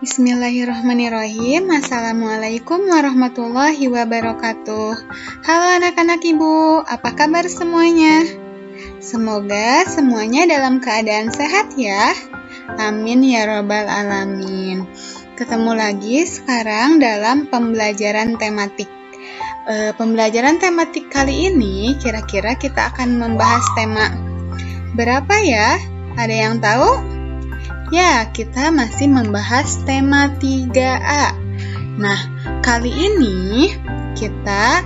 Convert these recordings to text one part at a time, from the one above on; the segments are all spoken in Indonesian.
Bismillahirrahmanirrahim. Assalamualaikum warahmatullahi wabarakatuh. Halo anak-anak ibu, apa kabar semuanya? Semoga semuanya dalam keadaan sehat ya. Amin ya robbal alamin. Ketemu lagi sekarang dalam pembelajaran tematik. Pembelajaran tematik kali ini kira-kira kita akan membahas tema berapa ya? Ada yang tahu? Ya, kita masih membahas tema 3A. Nah, kali ini kita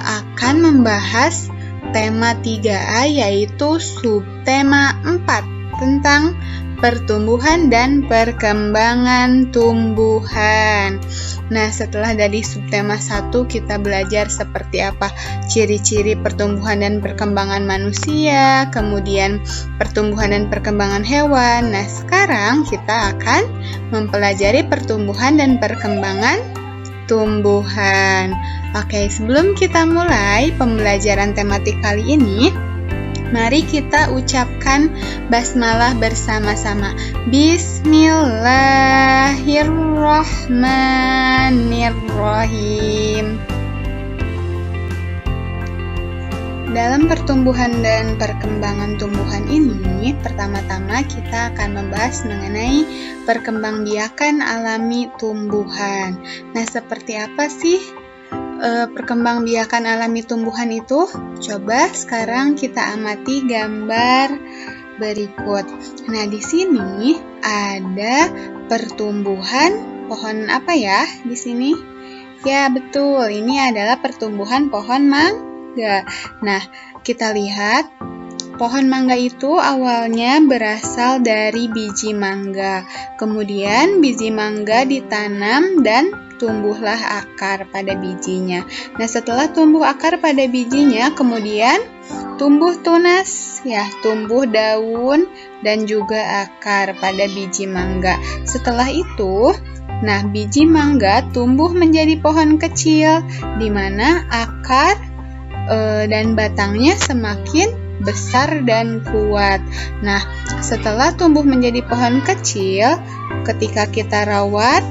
akan membahas tema 3A yaitu subtema 4 tentang pertumbuhan dan perkembangan tumbuhan. Nah, setelah dari subtema 1 kita belajar seperti apa ciri-ciri pertumbuhan dan perkembangan manusia, kemudian pertumbuhan dan perkembangan hewan. Nah, sekarang kita akan mempelajari pertumbuhan dan perkembangan tumbuhan. Oke, sebelum kita mulai pembelajaran tematik kali ini, mari kita ucapkan basmalah bersama-sama. Bismillahirrahmanirrahim. Dalam pertumbuhan dan perkembangan tumbuhan ini, pertama-tama kita akan membahas mengenai perkembangbiakan alami tumbuhan. Nah, seperti apa sih perkembangbiakan alami tumbuhan itu? Coba sekarang kita amati gambar berikut. Nah, di sini ada pertumbuhan pohon apa ya di sini? Ya, betul. Ini adalah pertumbuhan pohon mangga. Nah, kita lihat pohon mangga itu awalnya berasal dari biji mangga. Kemudian biji mangga ditanam dan tumbuhlah akar pada bijinya. Nah, setelah tumbuh akar pada bijinya, kemudian tumbuh tunas, ya, tumbuh daun dan juga akar pada biji mangga. Setelah itu, nah, biji mangga tumbuh menjadi pohon kecil, di mana akar dan batangnya semakin besar dan kuat. Nah, setelah tumbuh menjadi pohon kecil, ketika kita rawat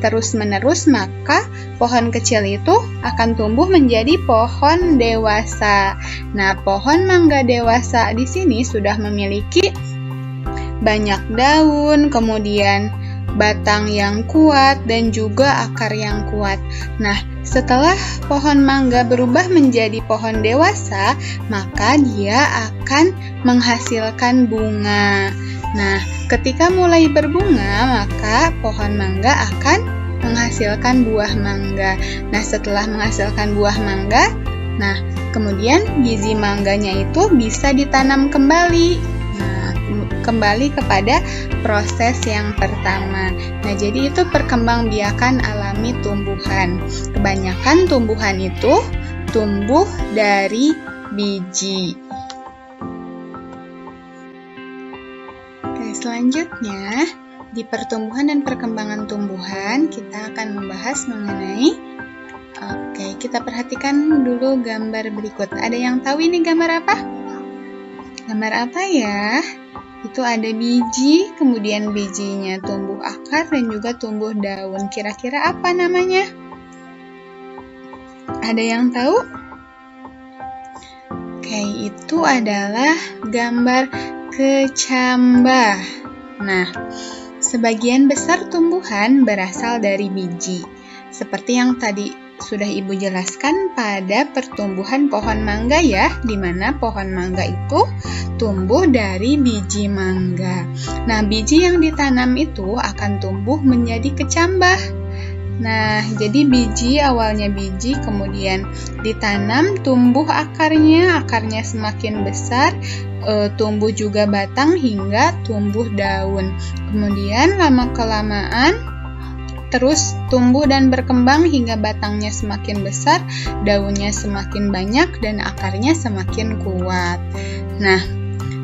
terus-menerus, maka pohon kecil itu akan tumbuh menjadi pohon dewasa. Nah, pohon mangga dewasa di sini sudah memiliki banyak daun, kemudian batang yang kuat dan juga akar yang kuat. Nah, setelah pohon mangga berubah menjadi pohon dewasa, maka dia akan menghasilkan bunga. Nah, ketika mulai berbunga, maka pohon mangga akan menghasilkan buah mangga. Nah, setelah menghasilkan buah mangga, nah, kemudian biji mangganya itu bisa ditanam kembali. Nah, kembali kepada proses yang pertama. Nah, jadi itu perkembangbiakan alami tumbuhan. Kebanyakan tumbuhan itu tumbuh dari biji. Oke, selanjutnya di pertumbuhan dan perkembangan tumbuhan kita akan membahas mengenai kita perhatikan dulu gambar berikut. Ada yang tahu ini gambar apa? Gambar apa ya? Itu ada biji, kemudian bijinya tumbuh akar dan juga tumbuh daun. Kira-kira apa namanya? Ada yang tahu? Oke, itu adalah gambar kecambah. Nah, sebagian besar tumbuhan berasal dari biji. Seperti yang tadi sudah Ibu jelaskan pada pertumbuhan pohon mangga ya, di mana pohon mangga itu tumbuh dari biji mangga. Nah, biji yang ditanam itu akan tumbuh menjadi kecambah. Nah, jadi biji awalnya biji, kemudian ditanam, tumbuh akarnya semakin besar, tumbuh juga batang hingga tumbuh daun. Kemudian lama-kelamaan terus tumbuh dan berkembang hingga batangnya semakin besar, daunnya semakin banyak, dan akarnya semakin kuat. Nah,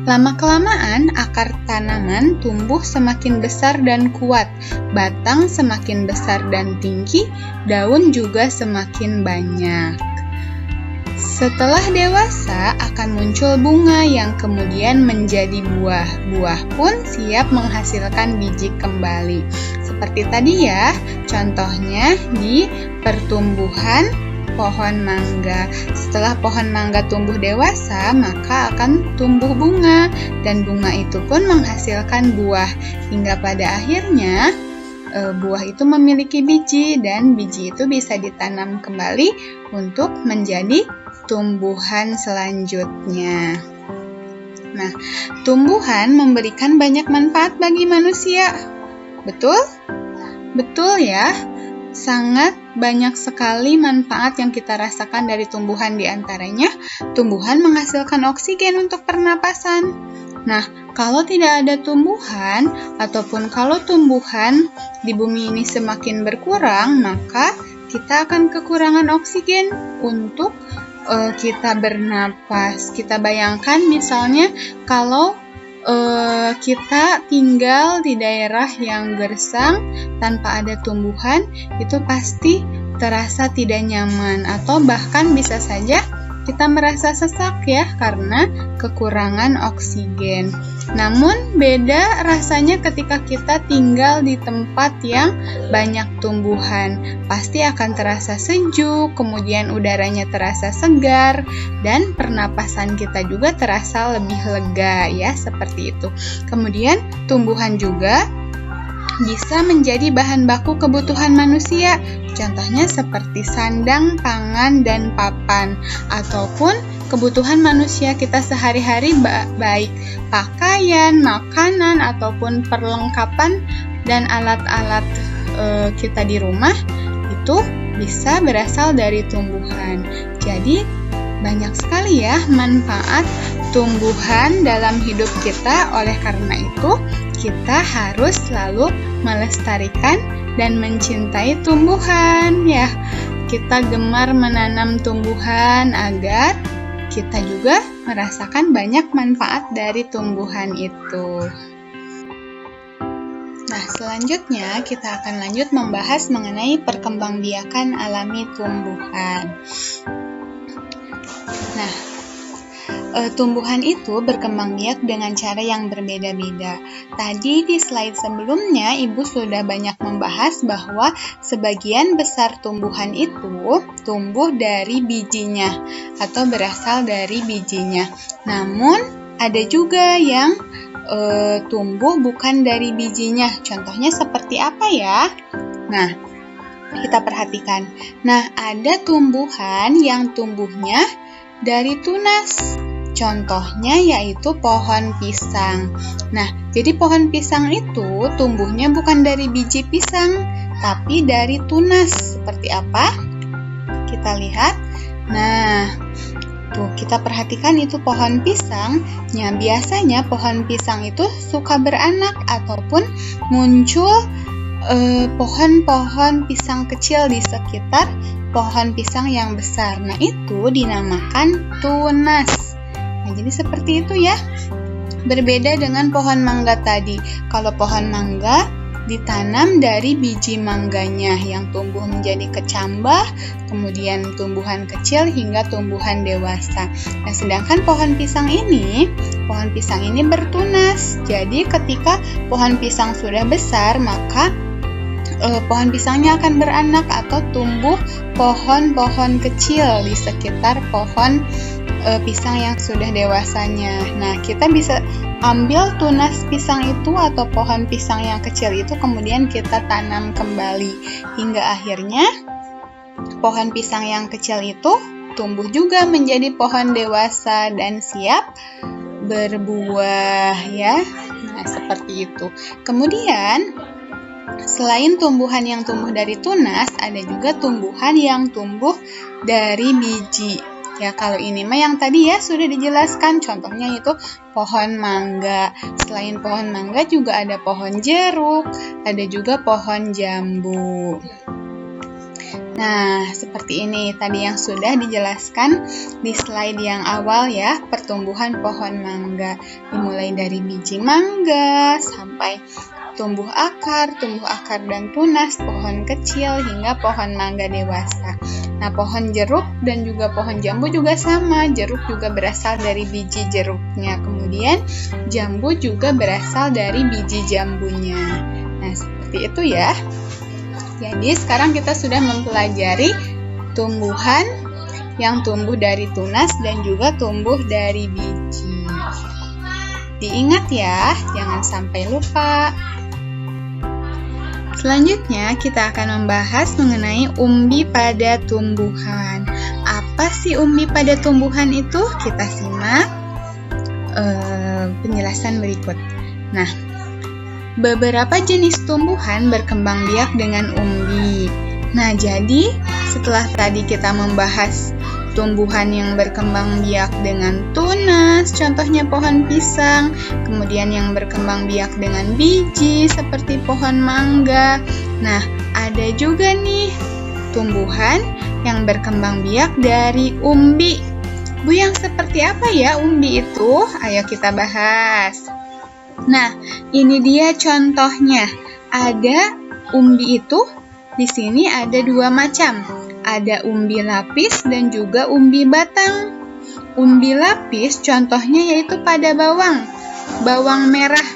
lama-kelamaan akar tanaman tumbuh semakin besar dan kuat, batang semakin besar dan tinggi, daun juga semakin banyak. Setelah dewasa akan muncul bunga yang kemudian menjadi buah. Buah pun siap menghasilkan biji kembali. Seperti tadi ya, contohnya di pertumbuhan pohon mangga. Setelah pohon mangga tumbuh dewasa, maka akan tumbuh bunga, dan bunga itu pun menghasilkan buah. Hingga pada akhirnya buah itu memiliki biji, dan biji itu bisa ditanam kembali untuk menjadi tumbuhan selanjutnya. Nah, tumbuhan memberikan banyak manfaat bagi manusia. Betul? Betul ya. Sangat banyak sekali manfaat yang kita rasakan dari tumbuhan, di antaranya tumbuhan menghasilkan oksigen untuk pernapasan. Nah, kalau tidak ada tumbuhan ataupun kalau tumbuhan di bumi ini semakin berkurang, maka kita akan kekurangan oksigen untuk kita bernapas. Kita bayangkan misalnya kalau kita tinggal di daerah yang gersang tanpa ada tumbuhan, itu pasti terasa tidak nyaman, atau bahkan bisa saja kita merasa sesak ya karena kekurangan oksigen. Namun beda rasanya ketika kita tinggal di tempat yang banyak tumbuhan. Pasti akan terasa sejuk, kemudian udaranya terasa segar, dan pernapasan kita juga terasa lebih lega ya, seperti itu. Kemudian tumbuhan juga bisa menjadi bahan baku kebutuhan manusia, contohnya seperti sandang, pangan, dan papan, ataupun kebutuhan manusia kita sehari-hari, baik pakaian, makanan, ataupun perlengkapan dan alat-alat kita di rumah, itu bisa berasal dari tumbuhan. Jadi banyak sekali ya manfaat tumbuhan dalam hidup kita. Oleh karena itu, kita harus selalu melestarikan dan mencintai tumbuhan ya. Kita gemar menanam tumbuhan agar kita juga merasakan banyak manfaat dari tumbuhan itu. Nah, selanjutnya kita akan lanjut membahas mengenai perkembangbiakan alami tumbuhan. Nah, tumbuhan itu berkembang biak dengan cara yang berbeda-beda. Tadi di slide sebelumnya, Ibu sudah banyak membahas bahwa sebagian besar tumbuhan itu tumbuh dari bijinya atau berasal dari bijinya. Namun, ada juga yang tumbuh bukan dari bijinya. Contohnya seperti apa ya? Nah, kita perhatikan. Nah, ada tumbuhan yang tumbuhnya dari tunas. Contohnya yaitu pohon pisang. Nah, jadi pohon pisang itu tumbuhnya bukan dari biji pisang, tapi dari tunas. Seperti apa? Kita lihat. Nah, tuh kita perhatikan itu pohon pisang. Ya, biasanya pohon pisang itu suka beranak ataupun muncul pohon-pohon pisang kecil di sekitar pohon pisang yang besar. Nah, itu dinamakan tunas. Nah, jadi seperti itu ya. Berbeda dengan pohon mangga tadi. Kalau pohon mangga ditanam dari biji mangganya yang tumbuh menjadi kecambah, kemudian tumbuhan kecil hingga tumbuhan dewasa. Nah, sedangkan pohon pisang ini bertunas. Jadi ketika pohon pisang sudah besar, maka pohon pisangnya akan beranak atau tumbuh pohon-pohon kecil di sekitar pohon pisang yang sudah dewasanya. Nah, kita bisa ambil tunas pisang itu atau pohon pisang yang kecil itu, kemudian kita tanam kembali hingga akhirnya pohon pisang yang kecil itu tumbuh juga menjadi pohon dewasa dan siap berbuah ya. Nah, seperti itu. Kemudian selain tumbuhan yang tumbuh dari tunas, ada juga tumbuhan yang tumbuh dari biji. Ya, kalau ini mah yang tadi ya sudah dijelaskan, contohnya itu pohon mangga. Selain pohon mangga juga ada pohon jeruk, ada juga pohon jambu. Nah, seperti ini tadi yang sudah dijelaskan di slide yang awal ya, pertumbuhan pohon mangga. Dimulai dari biji mangga sampai tumbuh akar dan tunas pohon kecil hingga pohon mangga dewasa. Nah, pohon jeruk dan juga pohon jambu juga sama. Jeruk juga berasal dari biji jeruknya. Kemudian jambu juga berasal dari biji jambunya. Nah, seperti itu ya. Jadi sekarang kita sudah mempelajari tumbuhan yang tumbuh dari tunas dan juga tumbuh dari biji. Diingat ya, jangan sampai lupa. Selanjutnya kita akan membahas mengenai umbi pada tumbuhan. Apa sih umbi pada tumbuhan itu? Kita simak penjelasan berikut. Nah, beberapa jenis tumbuhan berkembang biak dengan umbi. Nah, jadi setelah tadi kita membahas tumbuhan yang berkembang biak dengan tunas, contohnya pohon pisang, kemudian yang berkembang biak dengan biji seperti pohon mangga. Nah, ada juga nih tumbuhan yang berkembang biak dari umbi. Bu, yang seperti apa ya umbi itu? Ayo kita bahas. Nah, ini dia contohnya. Ada umbi itu, di sini ada dua macam. Ada umbi lapis dan juga umbi batang. Umbi lapis contohnya yaitu pada bawang merah.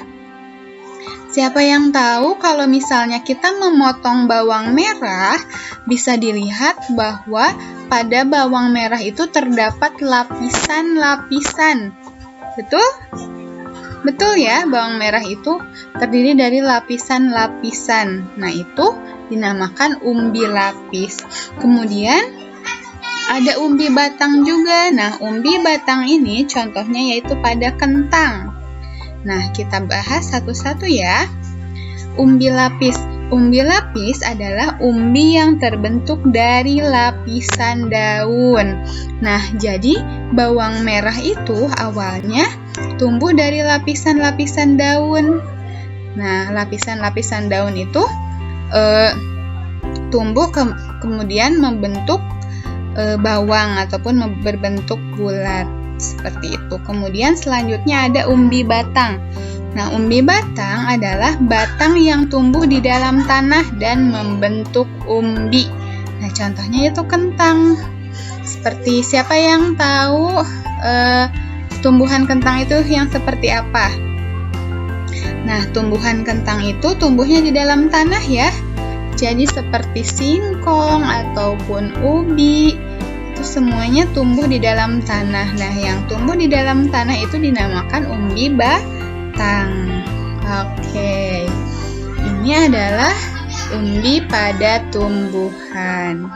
Siapa yang tahu kalau misalnya kita memotong bawang merah, bisa dilihat bahwa pada bawang merah itu terdapat lapisan-lapisan. Betul? Betul ya, bawang merah itu terdiri dari lapisan-lapisan. Nah, itu dinamakan umbi lapis. Kemudian ada umbi batang juga. Nah, umbi batang ini contohnya yaitu pada kentang. Nah, kita bahas satu-satu ya. Umbi lapis. Umbi lapis adalah umbi yang terbentuk dari lapisan daun. Nah, jadi bawang merah itu awalnya tumbuh dari lapisan-lapisan daun. Nah, lapisan-lapisan daun itu tumbuh kemudian membentuk bawang ataupun berbentuk bulat seperti itu. Kemudian selanjutnya ada umbi batang. Nah, umbi batang adalah batang yang tumbuh di dalam tanah dan membentuk umbi. Nah, contohnya itu kentang. Seperti siapa yang tahu tumbuhan kentang itu yang seperti apa? Nah, tumbuhan kentang itu tumbuhnya di dalam tanah ya. Jadi seperti singkong ataupun ubi, itu semuanya tumbuh di dalam tanah. Nah, yang tumbuh di dalam tanah itu dinamakan umbi batang. Oke. Ini adalah umbi pada tumbuhan.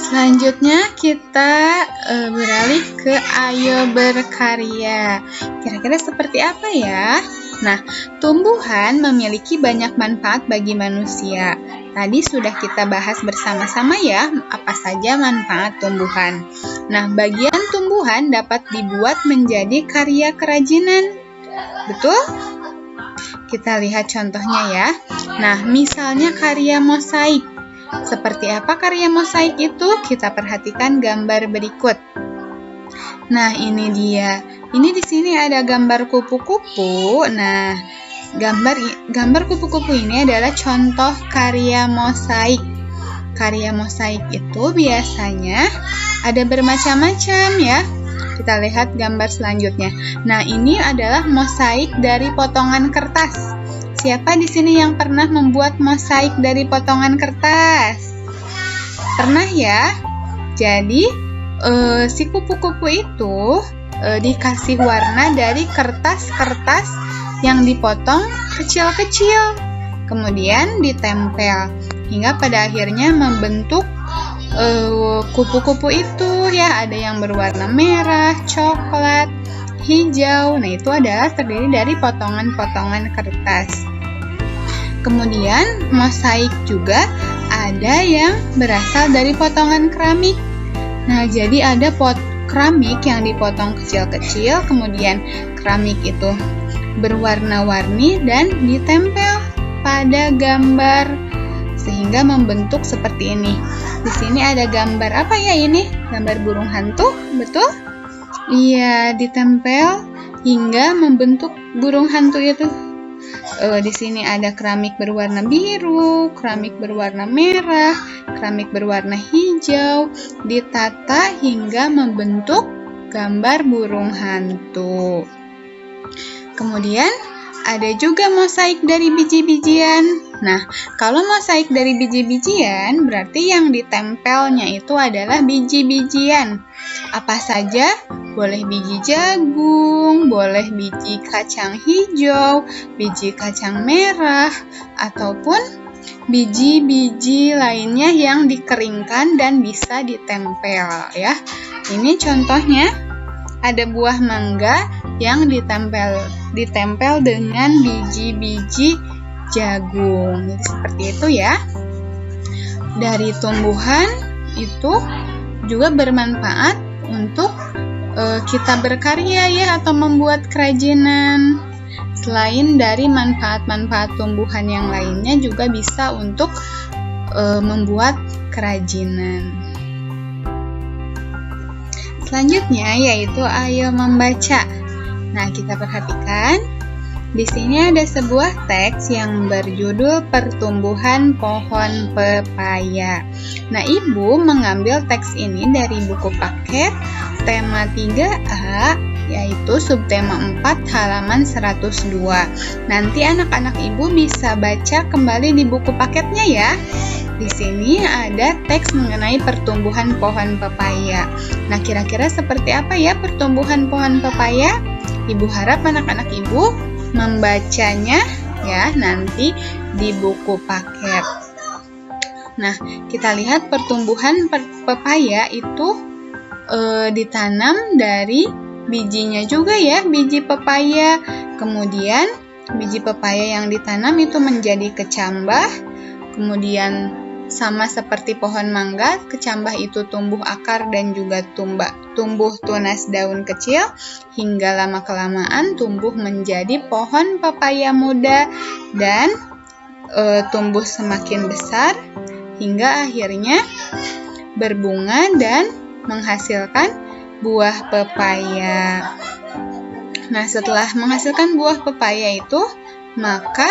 Selanjutnya kita beralih ke ayo berkarya. Kira-kira seperti apa ya? Nah, tumbuhan memiliki banyak manfaat bagi manusia. Tadi sudah kita bahas bersama-sama ya, apa saja manfaat tumbuhan. Nah, bagian tumbuhan dapat dibuat menjadi karya kerajinan. Betul? Kita lihat contohnya ya. Nah, misalnya karya mosaik. Seperti apa karya mosaik itu? Kita perhatikan gambar berikut. Nah, ini dia. Ini di sini ada gambar kupu-kupu. Nah, gambar kupu-kupu ini adalah contoh karya mosaik. Karya mosaik itu biasanya ada bermacam-macam ya. Kita lihat gambar selanjutnya. Nah, ini adalah mosaik dari potongan kertas. Siapa di sini yang pernah membuat mosaik dari potongan kertas? Pernah ya? Jadi, si kupu-kupu itu dikasih warna dari kertas-kertas yang dipotong kecil-kecil. Kemudian ditempel hingga pada akhirnya membentuk kupu-kupu itu ya. Ada yang berwarna merah, coklat, hijau. Nah, itu adalah terdiri dari potongan-potongan kertas. Kemudian mosaik juga ada yang berasal dari potongan keramik. Nah, jadi ada keramik yang dipotong kecil-kecil, kemudian keramik itu berwarna-warni dan ditempel pada gambar sehingga membentuk seperti ini. Di sini ada gambar apa ya ini? Gambar burung hantu, betul? Iya, ditempel hingga membentuk burung hantu itu Di sini ada keramik berwarna biru, keramik berwarna merah, keramik berwarna hijau, ditata hingga membentuk gambar burung hantu. Kemudian ada juga mosaik dari biji-bijian. Nah, kalau mosaik dari biji-bijian berarti yang ditempelnya itu adalah biji-bijian. Apa saja? Boleh biji jagung, boleh biji kacang hijau, biji kacang merah, ataupun biji-biji lainnya yang dikeringkan dan bisa ditempel ya. Ini contohnya ada buah mangga yang ditempel dengan biji-biji jagung. Jadi seperti itu ya. Dari tumbuhan itu juga bermanfaat untuk kita berkarya ya, atau membuat kerajinan. Selain dari manfaat-manfaat tumbuhan yang lainnya juga bisa untuk membuat kerajinan. Selanjutnya yaitu ayo membaca. Nah, kita perhatikan di sini ada sebuah teks yang berjudul Pertumbuhan Pohon Pepaya. Nah, Ibu mengambil teks ini dari buku paket tema 3A, yaitu subtema 4 halaman 102. Nanti anak-anak Ibu bisa baca kembali di buku paketnya ya. Di sini ada teks mengenai pertumbuhan pohon pepaya. Nah, kira-kira seperti apa ya pertumbuhan pohon pepaya? Ibu harap anak-anak Ibu membacanya ya nanti di buku paket. Nah, kita lihat pertumbuhan pepaya itu ditanam dari bijinya juga ya, biji pepaya. Kemudian biji pepaya yang ditanam itu menjadi kecambah. Kemudian sama seperti pohon mangga, kecambah itu tumbuh akar dan juga tumbuh tunas daun kecil hingga lama-kelamaan tumbuh menjadi pohon pepaya muda dan tumbuh semakin besar hingga akhirnya berbunga dan menghasilkan buah pepaya. Nah, setelah menghasilkan buah pepaya itu, maka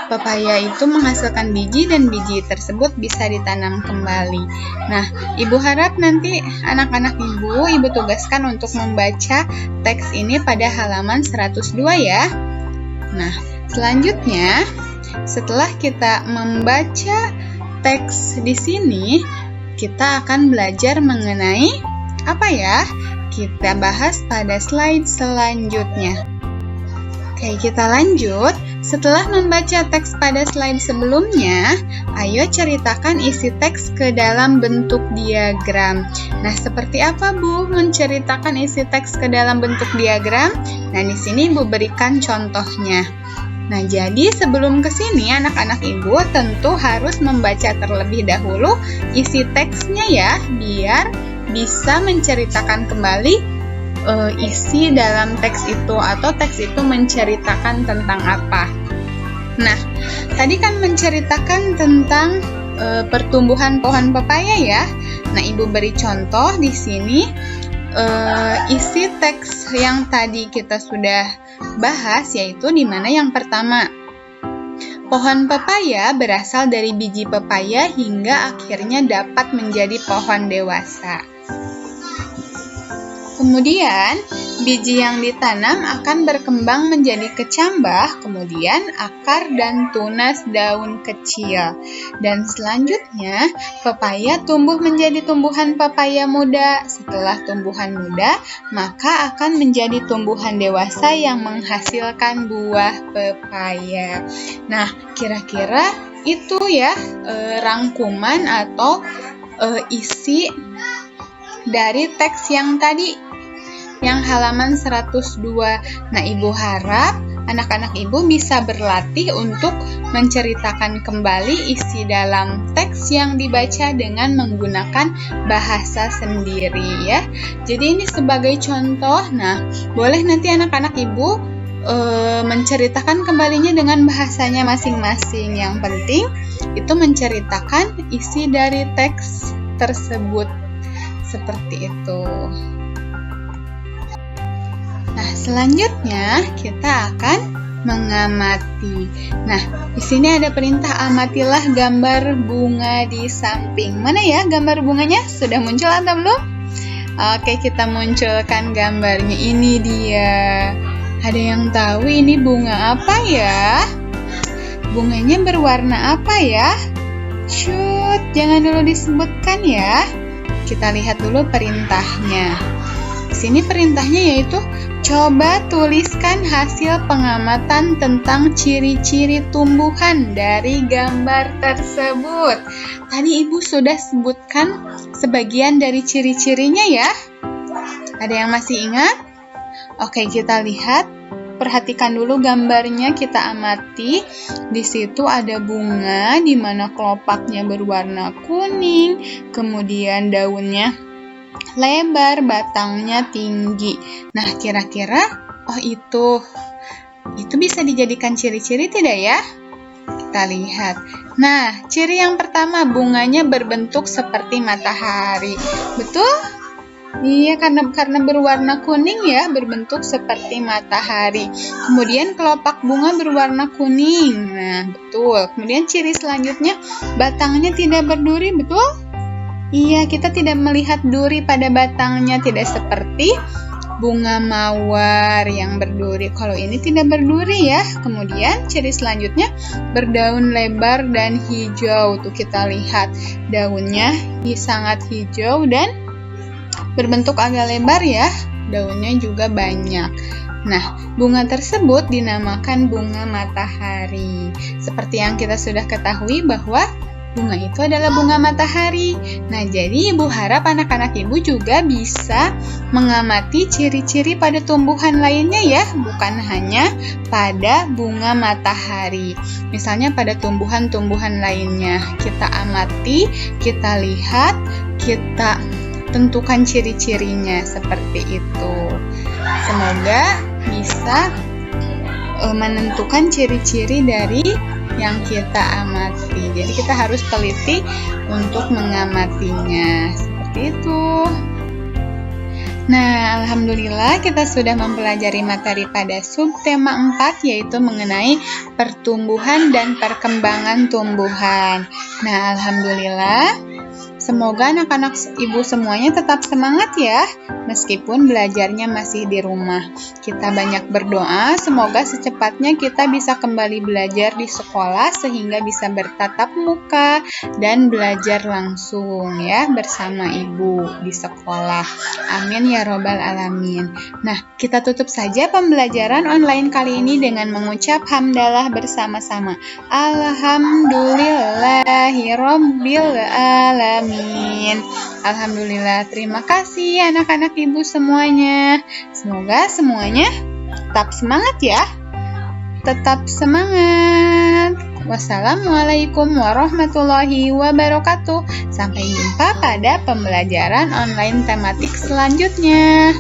pepaya itu menghasilkan biji dan biji tersebut bisa ditanam kembali. Nah, Ibu harap nanti anak-anak Ibu tugaskan untuk membaca teks ini pada halaman 102 ya. Nah, selanjutnya setelah kita membaca teks di sini, kita akan belajar mengenai apa ya? Kita bahas pada slide selanjutnya. Oke, kita lanjut. Setelah membaca teks pada slide sebelumnya, ayo ceritakan isi teks ke dalam bentuk diagram. Nah, seperti apa Bu menceritakan isi teks ke dalam bentuk diagram? Nah, di sini Ibu berikan contohnya. Nah, jadi sebelum ke sini anak-anak Ibu tentu harus membaca terlebih dahulu isi teksnya ya, biar bisa menceritakan kembali isi dalam teks itu atau teks itu menceritakan tentang apa. Nah, tadi kan menceritakan tentang pertumbuhan pohon pepaya ya. Nah, Ibu beri contoh di sini isi teks yang tadi kita sudah bahas, yaitu di mana yang pertama, pohon pepaya berasal dari biji pepaya hingga akhirnya dapat menjadi pohon dewasa. Kemudian, biji yang ditanam akan berkembang menjadi kecambah, kemudian akar dan tunas daun kecil. Dan selanjutnya, pepaya tumbuh menjadi tumbuhan pepaya muda. Setelah tumbuhan muda, maka akan menjadi tumbuhan dewasa yang menghasilkan buah pepaya. Nah, kira-kira itu ya rangkuman atau isi dari teks yang tadi, yang halaman 102. Nah, Ibu harap anak-anak Ibu bisa berlatih untuk menceritakan kembali isi dalam teks yang dibaca dengan menggunakan bahasa sendiri ya. Jadi ini sebagai contoh. Nah, boleh nanti anak-anak Ibu menceritakan kembalinya dengan bahasanya masing-masing. Yang penting itu menceritakan isi dari teks tersebut. Seperti itu. Nah, selanjutnya kita akan mengamati. Nah, di sini ada perintah amatilah gambar bunga di samping. Mana ya gambar bunganya? Sudah muncul atau belum? Oke, kita munculkan gambarnya. Ini dia. Ada yang tahu ini bunga apa ya? Bunganya berwarna apa ya? Shoot, jangan dulu disebutkan ya. Kita lihat dulu perintahnya. Di sini perintahnya yaitu coba tuliskan hasil pengamatan tentang ciri-ciri tumbuhan dari gambar tersebut. Tadi Ibu sudah sebutkan sebagian dari ciri-cirinya ya. Ada yang masih ingat? Oke, kita lihat. Perhatikan dulu gambarnya, kita amati. Di situ ada bunga di mana kelopaknya berwarna kuning, kemudian daunnya lebar, batangnya tinggi. Nah, kira-kira itu bisa dijadikan ciri-ciri tidak ya? Kita lihat. Nah, ciri yang pertama, bunganya berbentuk seperti matahari. Betul? Iya, karena berwarna kuning ya, berbentuk seperti matahari. Kemudian kelopak bunga berwarna kuning. Nah, betul. Kemudian ciri selanjutnya, batangnya tidak berduri, betul? Iya, kita tidak melihat duri pada batangnya, tidak seperti bunga mawar yang berduri. Kalau ini tidak berduri ya. Kemudian ciri selanjutnya, berdaun lebar dan hijau. Tuh kita lihat, daunnya sangat hijau dan berbentuk agak lebar ya, daunnya juga banyak. Nah, bunga tersebut dinamakan bunga matahari. Seperti yang kita sudah ketahui bahwa bunga itu adalah bunga matahari. Nah, jadi Ibu harap anak-anak Ibu juga bisa mengamati ciri-ciri pada tumbuhan lainnya ya, bukan hanya pada bunga matahari. Misalnya pada tumbuhan-tumbuhan lainnya, kita amati, kita lihat, kita tentukan ciri-cirinya seperti itu. Semoga bisa menentukan ciri-ciri dari yang kita amati. Jadi kita harus teliti untuk mengamatinya. Seperti itu. Nah, alhamdulillah kita sudah mempelajari materi pada subtema 4 yaitu mengenai pertumbuhan dan perkembangan tumbuhan. Nah, alhamdulillah semoga anak-anak Ibu semuanya tetap semangat ya, meskipun belajarnya masih di rumah. Kita banyak berdoa, semoga secepatnya kita bisa kembali belajar di sekolah sehingga bisa bertatap muka dan belajar langsung ya bersama Ibu di sekolah. Amin ya robbal alamin. Nah, kita tutup saja pembelajaran online kali ini dengan mengucap hamdalah bersama-sama. Alhamdulillahirabbil alamin. Alhamdulillah, terima kasih anak-anak Ibu semuanya. Semoga semuanya tetap semangat ya. Tetap semangat. Wassalamualaikum warahmatullahi wabarakatuh. Sampai jumpa pada pembelajaran online tematik selanjutnya.